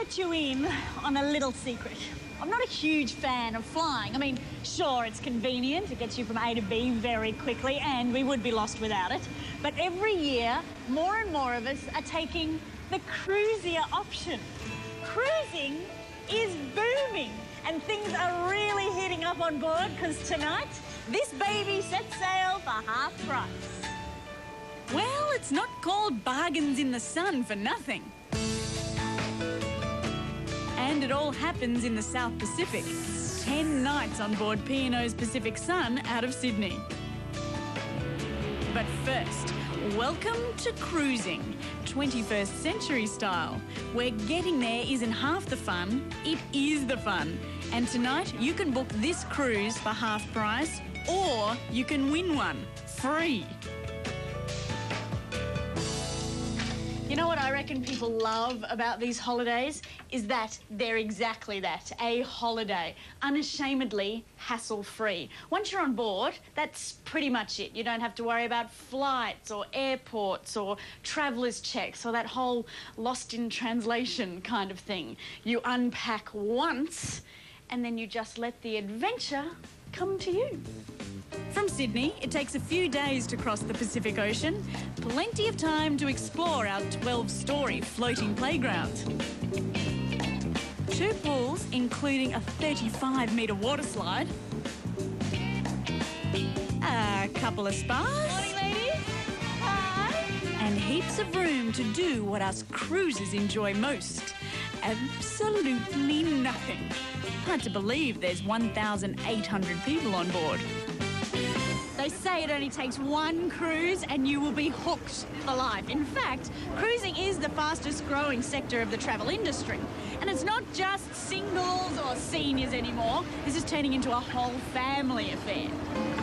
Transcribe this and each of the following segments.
let you in on a little secret. I'm not a huge fan of flying. I mean, sure, it's convenient. It gets you from A to B very quickly, and we would be lost without it. But every year, more and more of us are taking the cruisier option. Cruising is booming, and things are really heating up on board because tonight, this baby sets sail for half price. Well, it's not called Bargains in the Sun for nothing. And it all happens in the South Pacific. 10 nights on board P&O's Pacific Sun out of Sydney. But first, welcome to cruising, 21st century style, where getting there isn't half the fun, it is the fun. And tonight, you can book this cruise for half price, or you can win one, free. You know what I reckon people love about these holidays is that they're exactly that, a holiday, unashamedly hassle-free. Once you're on board, that's pretty much it. You don't have to worry about flights or airports or travellers' checks or that whole lost in translation kind of thing. You unpack once and then you just let the adventure come to you. From Sydney, it takes a few days to cross the Pacific Ocean. Plenty of time to explore our 12-storey floating playground. 2 pools, including a 35-metre water slide. A couple of spas. Morning, ladies. Hi. And heaps of room to do what us cruisers enjoy most. Absolutely nothing. Hard to believe there's 1,800 people on board. They say it only takes one cruise and you will be hooked for life. In fact, cruising is the fastest growing sector of the travel industry. And it's not just singles or seniors anymore. This is turning into a whole family affair.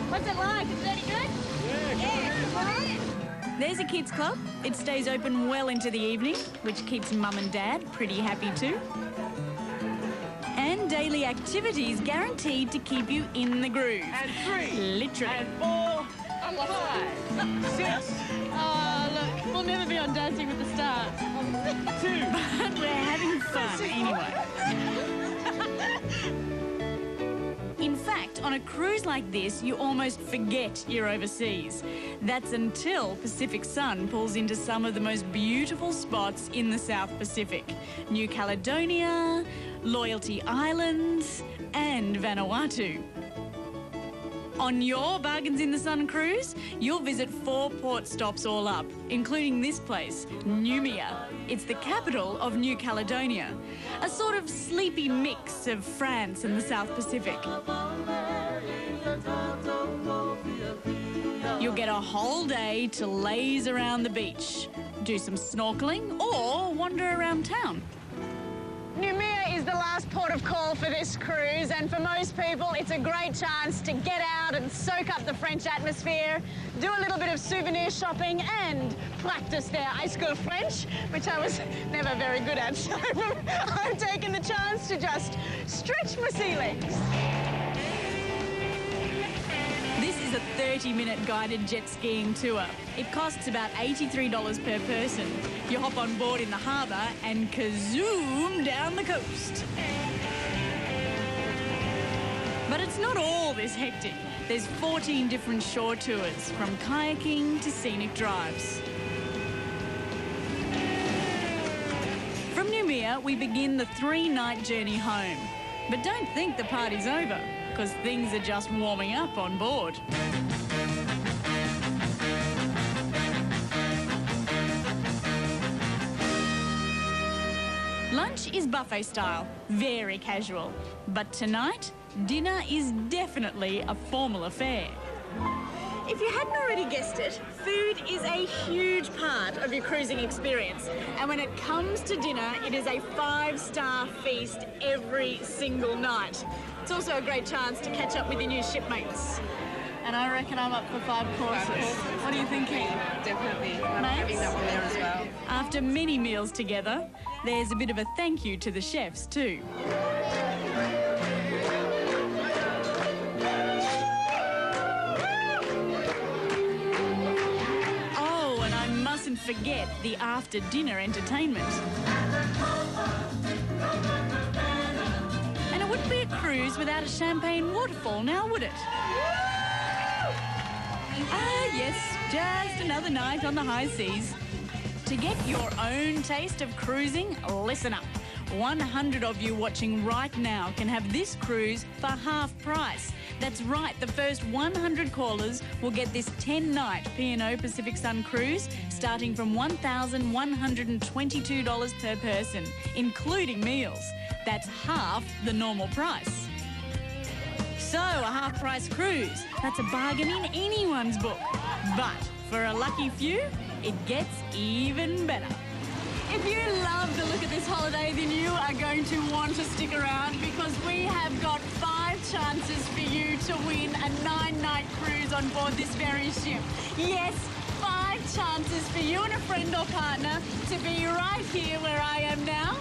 What's it like? Is it any good? Yeah. There's a kids club. It stays open well into the evening, which keeps mum and dad pretty happy too. And daily activities guaranteed to keep you in the groove. And 3. Literally. And 4. And 5. 6. Oh, look, we'll never be on Dancing with the Stars. 2. But we're having fun anyway. In fact, on a cruise like this, you almost forget you're overseas. That's until Pacific Sun pulls into some of the most beautiful spots in the South Pacific. New Caledonia, Loyalty Islands, and Vanuatu. On your Bargains in the Sun cruise, you'll visit 4 port stops all up, including this place, Noumea. It's the capital of New Caledonia, a sort of sleepy mix of France and the South Pacific. You'll get a whole day to laze around the beach, do some snorkeling, or wander around town. Noumea is the last port of call for this cruise, and for most people it's a great chance to get out and soak up the French atmosphere, do a little bit of souvenir shopping and practice their high school French, which I was never very good at, so I've taken the chance to just stretch my sea legs. This is a 30-minute guided jet skiing tour. It costs about $83 per person. You hop on board in the harbour and kazoom down the coast. But it's not all this hectic. There's 14 different shore tours, from kayaking to scenic drives. From Noumea, we begin the 3-night journey home. But don't think the party's over, because things are just warming up on board. Lunch is buffet style, very casual. But tonight, dinner is definitely a formal affair. If you hadn't already guessed it, food is a huge part of your cruising experience. And when it comes to dinner, it is a 5-star feast every single night. It's also a great chance to catch up with your new shipmates. And I reckon I'm up for 5 courses. What are you thinking? Definitely. I'm having that one there as well. After many meals together, there's a bit of a thank you to the chefs too. Mustn't forget the after-dinner entertainment. without a champagne waterfall now, would it? Ah, yes, just another night on the high seas. To get your own taste of cruising, listen up. 100 of you watching right now can have this cruise for half price. That's right, the first 100 callers will get this 10-night P&O Pacific Sun cruise starting from $1,122 per person, including meals. That's half the normal price. So, a half-price cruise, that's a bargain in anyone's book. But for a lucky few, it gets even better. If you love the look of this holiday, then you are going to want to stick around because we have got 5 chances for you to win a 9-night cruise on board this very ship. Yes, 5 chances for you and a friend or partner to be right here where I am now